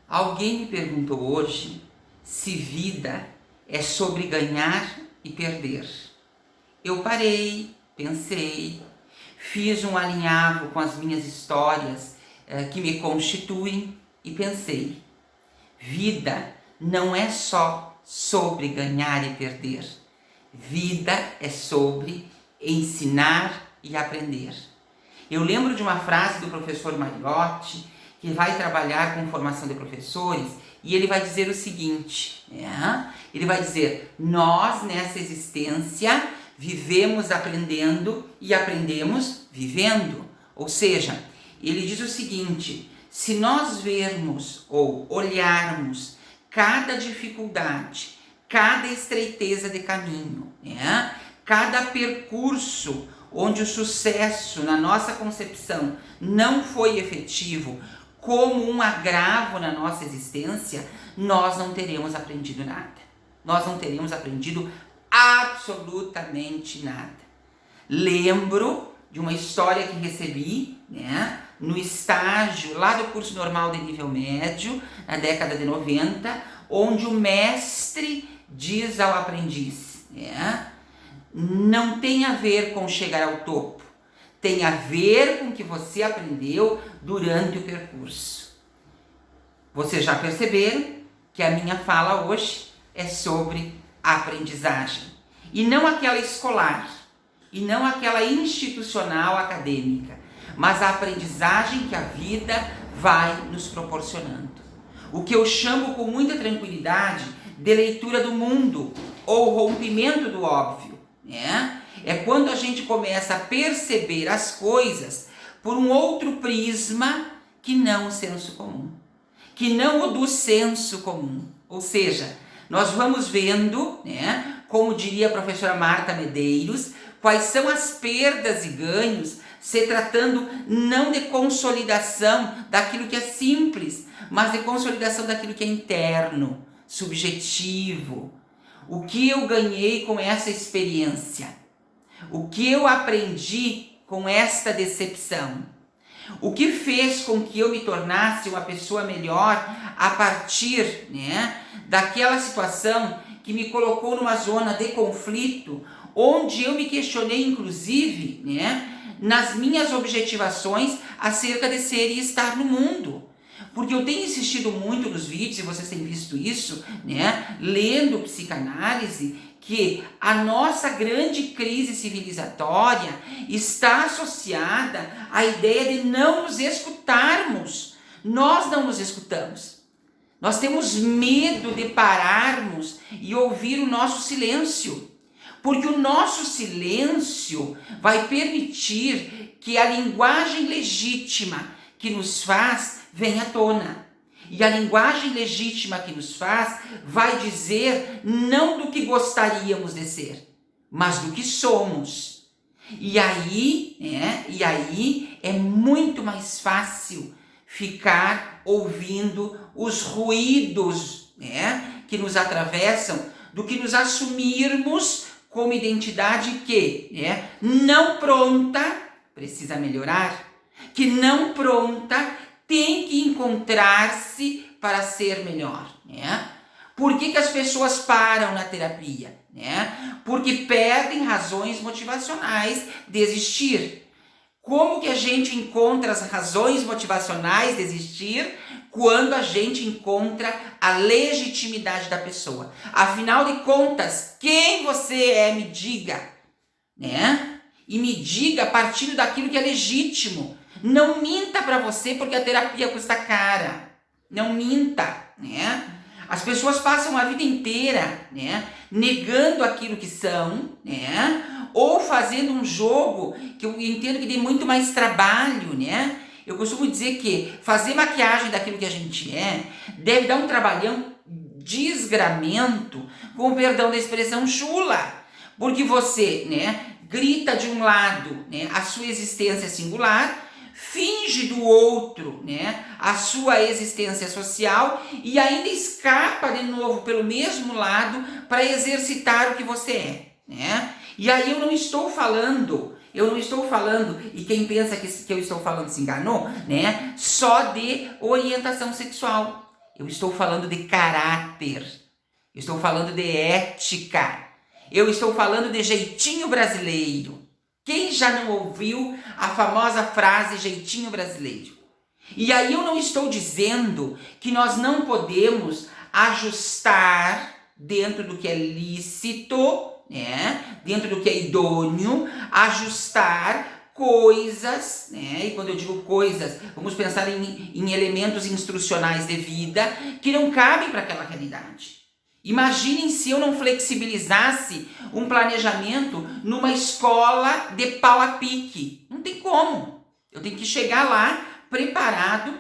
Alguém me perguntou hoje se vida é sobre ganhar e perder. Eu parei, pensei, fiz um alinhavo com as minhas histórias que me constituem e pensei: vida não é só sobre ganhar e perder. Vida é sobre ensinar e aprender. Eu lembro de uma frase do professor Mariotti, que vai trabalhar com formação de professores, e ele vai dizer o seguinte, ele vai dizer: nós nessa existência vivemos aprendendo e aprendemos vivendo. Ou seja, ele diz o seguinte: se nós vermos ou olharmos cada dificuldade, cada estreiteza de caminho, cada percurso onde o sucesso na nossa concepção não foi efetivo, como um agravo na nossa existência, nós não teremos aprendido nada. Nós não teremos aprendido absolutamente nada. Lembro de uma história que recebi, no estágio lá do curso normal de nível médio, na década de 90, onde o mestre diz ao aprendiz, não tem a ver com chegar ao topo, tem a ver com o que você aprendeu durante o percurso. Vocês já perceberam que a minha fala hoje é sobre aprendizagem. E não aquela escolar, e não aquela institucional acadêmica, mas a aprendizagem que a vida vai nos proporcionando. O que eu chamo com muita tranquilidade de leitura do mundo, ou rompimento do óbvio. É quando a gente começa a perceber as coisas por um outro prisma que não o senso comum, que não o do senso comum. Ou seja, nós vamos vendo, como diria a professora Marta Medeiros, quais são as perdas e ganhos, se tratando não de consolidação daquilo que é simples, mas de consolidação daquilo que é interno, subjetivo. O que eu ganhei com essa experiência? O que eu aprendi com esta decepção? O que fez com que eu me tornasse uma pessoa melhor a partir, daquela situação que me colocou numa zona de conflito, onde eu me questionei, inclusive, nas minhas objetivações acerca de ser e estar no mundo. Porque eu tenho insistido muito nos vídeos, e vocês têm visto isso, lendo psicanálise, que a nossa grande crise civilizatória está associada à ideia de não nos escutarmos. Nós não nos escutamos. Nós temos medo de pararmos e ouvir o nosso silêncio. Porque o nosso silêncio vai permitir que a linguagem legítima que nos faz venha à tona. E a linguagem legítima que nos faz vai dizer não do que gostaríamos de ser, mas do que somos. E aí é muito mais fácil ficar ouvindo os ruídos, que nos atravessam, do que nos assumirmos como identidade que, não pronta, precisa melhorar, que não pronta, tem que encontrar-se para ser melhor. Por que as pessoas param na terapia? Porque perdem razões motivacionais de existir. Como que a gente encontra as razões motivacionais de existir quando a gente encontra a legitimidade da pessoa? Afinal de contas, quem você é, me diga. E me diga a partir daquilo que é legítimo. Não minta para você porque a terapia custa cara. Não minta, As pessoas passam a vida inteira, negando aquilo que são, ou fazendo um jogo que eu entendo que tem muito mais trabalho, Eu costumo dizer que fazer maquiagem daquilo que a gente deve dar um trabalhão desgramento, com o perdão da expressão chula, porque você, grita de um lado, a sua existência singular, finge do outro, a sua existência social e ainda escapa de novo pelo mesmo lado para exercitar o que você é, E aí eu não estou falando, e quem pensa que eu estou falando se enganou, só de orientação sexual. Eu estou falando de caráter. Eu estou falando de ética. Eu estou falando de jeitinho brasileiro. Quem já não ouviu a famosa frase jeitinho brasileiro? E aí eu não estou dizendo que nós não podemos ajustar dentro do que é lícito, né? Dentro do que é idôneo, ajustar coisas, né? E quando eu digo coisas, vamos pensar em elementos instrucionais de vida que não cabem para aquela realidade. Imaginem se eu não flexibilizasse um planejamento numa escola de pau a pique. Não tem como. Eu tenho que chegar lá preparado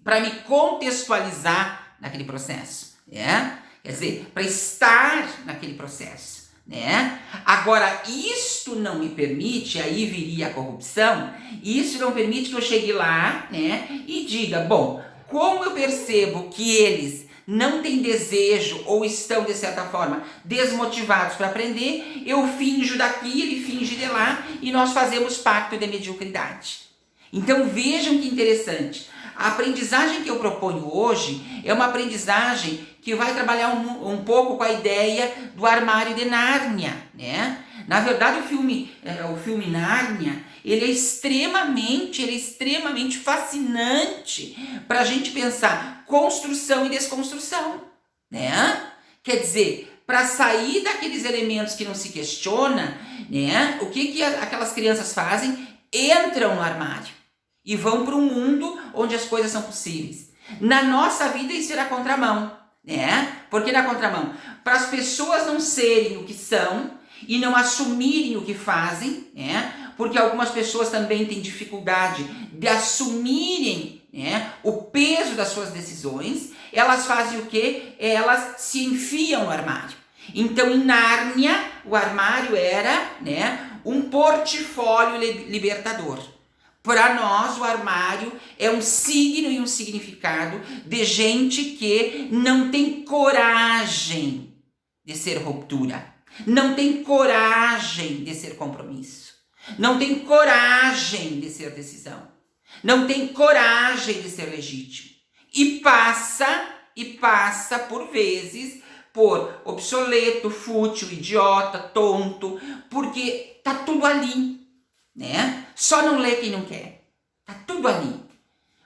para me contextualizar naquele processo, né? Quer dizer, para estar naquele processo, né? Agora, isto não me permite, aí viria a corrupção, isso não permite que eu chegue lá, né, e diga, bom, como eu percebo que eles não têm desejo ou estão, de certa forma, desmotivados para aprender, eu finjo daqui, ele finge de lá e nós fazemos pacto de mediocridade. Então vejam que interessante. A aprendizagem que eu proponho hoje é uma aprendizagem que vai trabalhar um pouco com a ideia do armário de Nárnia, né? Na verdade, o filme Nárnia, ele é extremamente fascinante para a gente pensar construção e desconstrução, né? Quer dizer, para sair daqueles elementos que não se questiona, né? O que aquelas crianças fazem? Entram no armário e vão para um mundo onde as coisas são possíveis. Na nossa vida isso era contramão, né? Porque na contramão, para as pessoas não serem o que são e não assumirem o que fazem, né? Porque algumas pessoas também têm dificuldade de assumirem, né, o peso das suas decisões, elas fazem o quê? Elas se enfiam no armário. Então, em Nárnia, o armário era, né, um portfólio libertador. Para nós, o armário é um signo e um significado de gente que não tem coragem de ser ruptura, não tem coragem de ser compromisso, não tem coragem de ser decisão, não tem coragem de ser legítimo. E passa por vezes por obsoleto, fútil, idiota, tonto, porque tá tudo ali, né? Só não lê quem não quer. Tá tudo ali.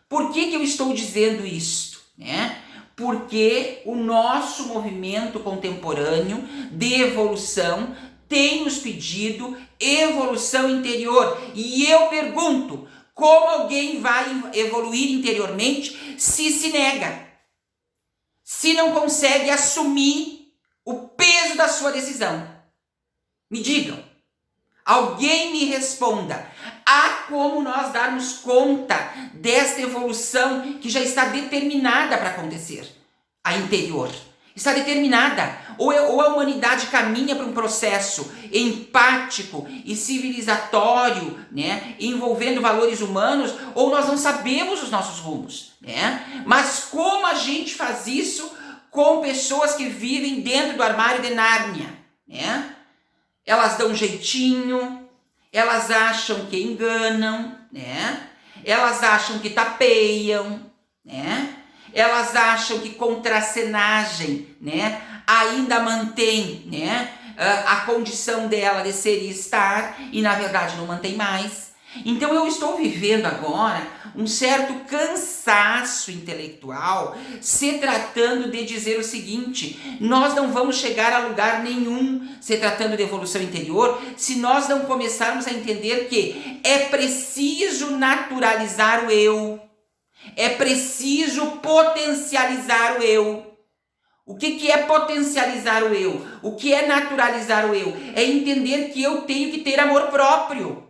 Por que eu estou dizendo isto, né? Porque o nosso movimento contemporâneo de evolução tem nos pedido evolução interior. E eu pergunto, como alguém vai evoluir interiormente se nega? Se não consegue assumir o peso da sua decisão? Me digam. Alguém me responda. Há como nós darmos conta desta evolução que já está determinada para acontecer? A interior. Está determinada. Ou a humanidade caminha para um processo empático e civilizatório, né, envolvendo valores humanos, ou nós não sabemos os nossos rumos, né? Mas como a gente faz isso com pessoas que vivem dentro do armário de Nárnia, né? Elas dão um jeitinho, elas acham que enganam, né? Elas acham que tapeiam, né? Elas acham que contracenagem, né, ainda mantém, né, a condição dela de ser e estar, e na verdade não mantém mais. Então eu estou vivendo agora um certo cansaço intelectual, se tratando de dizer o seguinte: nós não vamos chegar a lugar nenhum se tratando de evolução interior, se nós não começarmos a entender que é preciso naturalizar o eu. É preciso potencializar o eu. O que é potencializar o eu? O que é naturalizar o eu? É entender que eu tenho que ter amor próprio.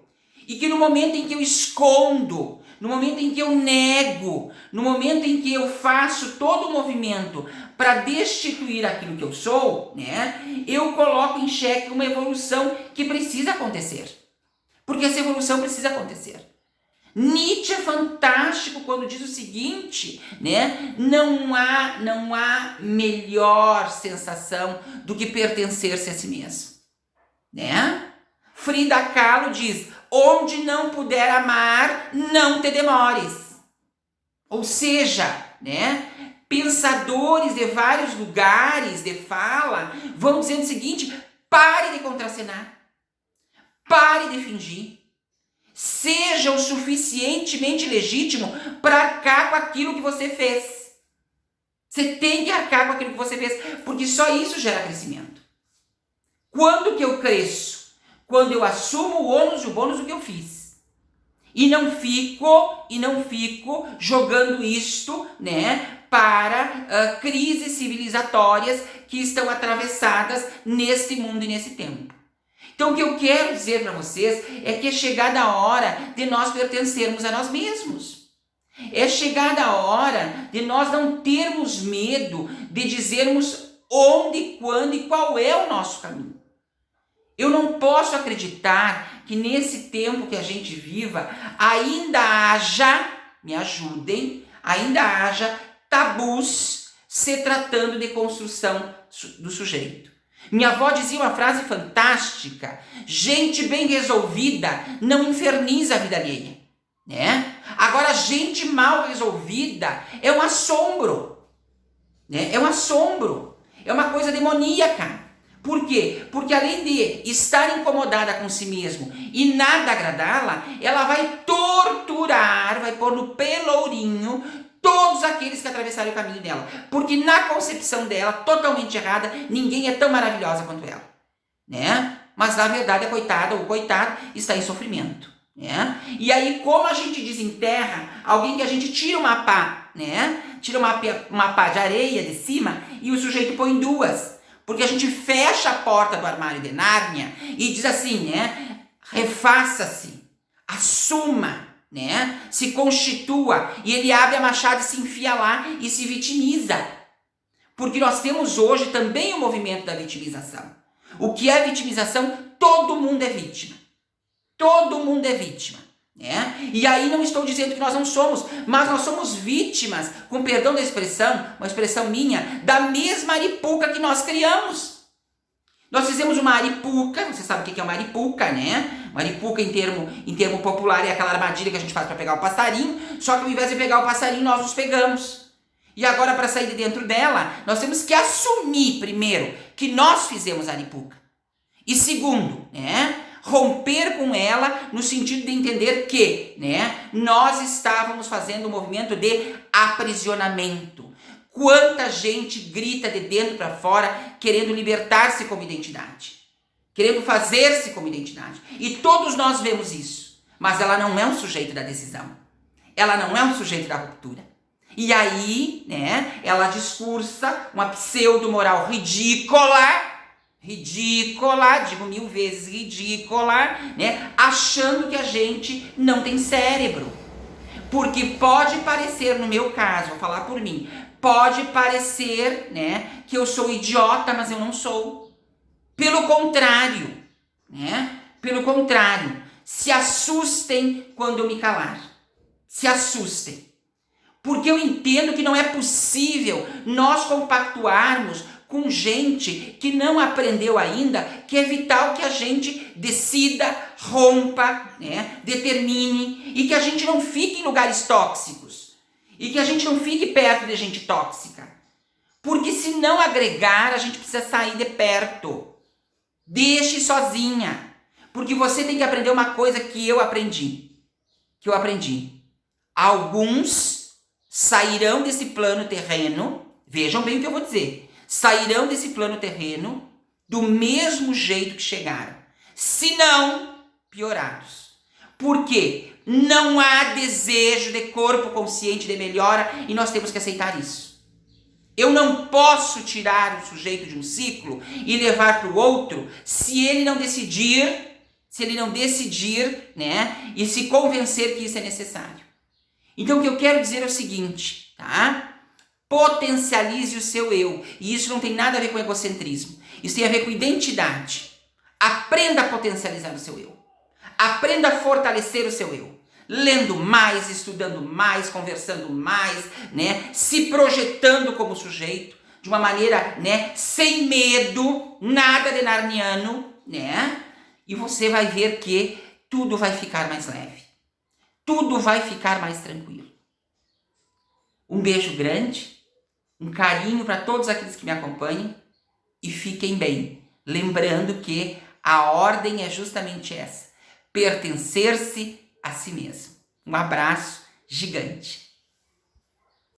E que no momento em que eu escondo, no momento em que eu nego, no momento em que eu faço todo o movimento para destituir aquilo que eu sou, né, eu coloco em xeque uma evolução que precisa acontecer. Porque essa evolução precisa acontecer. Nietzsche é fantástico quando diz o seguinte, né? Não há melhor sensação do que pertencer-se a si mesmo, né? Frida Kahlo diz: onde não puder amar, não te demores. Ou seja, né? pensadores de vários lugares de fala vão dizendo o seguinte: pare de contracenar, pare de fingir, seja o suficientemente legítimo para arcar com aquilo que você fez. Você tem que arcar com aquilo que você fez, porque só isso gera crescimento. Quando que eu cresço? Quando eu assumo o ônus e o bônus do que eu fiz. E não fico jogando isto, né, para crises civilizatórias que estão atravessadas neste mundo e nesse tempo. Então o que eu quero dizer para vocês é que é chegada a hora de nós pertencermos a nós mesmos. É chegada a hora de nós não termos medo de dizermos onde, quando e qual é o nosso caminho. Eu não posso acreditar que nesse tempo que a gente viva ainda haja, me ajudem, ainda haja tabus se tratando de construção do sujeito. Minha avó dizia uma frase fantástica: gente bem resolvida não inferniza a vida alheia, né? Agora, gente mal resolvida é um assombro, né? É um assombro, é uma coisa demoníaca. Por quê? Porque além de estar incomodada com si mesmo e nada agradá-la, ela vai torturar, vai pôr no pelourinho todos aqueles que atravessaram o caminho dela. Porque na concepção dela, totalmente errada, ninguém é tão maravilhosa quanto ela, né? Mas na verdade a coitada ou o coitado está em sofrimento, né? E aí, como a gente desenterra alguém que a gente tira uma pá, né? Tira uma pá de areia de cima e o sujeito põe duas. Porque a gente fecha a porta do armário de Nárnia e diz assim, né? Refaça-se, assuma, né? Se constitua. E ele abre a machada e se enfia lá e se vitimiza. Porque nós temos hoje também o movimento da vitimização. O que é vitimização? Todo mundo é vítima. Todo mundo é vítima. Né? E aí não estou dizendo que nós não somos, mas nós somos vítimas, com perdão da expressão, uma expressão minha, da mesma aripuca que nós criamos. Nós fizemos uma aripuca, você sabe o que é uma aripuca, né? Uma aripuca em termo popular é aquela armadilha que a gente faz para pegar o passarinho, só que ao invés de pegar o passarinho, nós nos pegamos. E agora, para sair de dentro dela, nós temos que assumir, primeiro, que nós fizemos a aripuca. E segundo, né? Romper com ela no sentido de entender que, né, nós estávamos fazendo um movimento de aprisionamento. Quanta gente grita de dentro para fora querendo libertar-se como identidade, querendo fazer-se como identidade. E todos nós vemos isso, mas ela não é um sujeito da decisão. Ela não é um sujeito da ruptura. E aí, né, ela discursa uma pseudo-moral ridícula, digo 1000 vezes ridícula, né? Achando que a gente não tem cérebro. Porque pode parecer, no meu caso, vou falar por mim, pode parecer, né, que eu sou idiota, mas eu não sou. Pelo contrário, né? Pelo contrário, se assustem quando eu me calar. Se assustem. Porque eu entendo que não é possível nós compactuarmos com gente que não aprendeu ainda que é vital que a gente decida, rompa, né, determine e que a gente não fique em lugares tóxicos e que a gente não fique perto de gente tóxica. Porque se não agregar, a gente precisa sair de perto. Deixe sozinha. Porque você tem que aprender uma coisa que eu aprendi. Alguns sairão desse plano terreno, vejam bem o que eu vou dizer, sairão desse plano terreno do mesmo jeito que chegaram, se não piorados. Por quê? Não há desejo de corpo consciente de melhora e nós temos que aceitar isso. Eu não posso tirar o sujeito de um ciclo e levar para o outro se ele não decidir, né, e se convencer que isso é necessário. Então o que eu quero dizer é o seguinte, tá? Potencialize o seu eu. E isso não tem nada a ver com egocentrismo. Isso tem a ver com identidade. Aprenda a potencializar o seu eu. Aprenda a fortalecer o seu eu. Lendo mais, estudando mais, conversando mais, né? Se projetando como sujeito de uma maneira, né, sem medo, nada de narniano, né? E você vai ver que tudo vai ficar mais leve. Tudo vai ficar mais tranquilo. Um beijo grande um carinho para todos aqueles que me acompanham e fiquem bem. Lembrando que a ordem é justamente essa: pertencer-se a si mesmo. Um abraço gigante.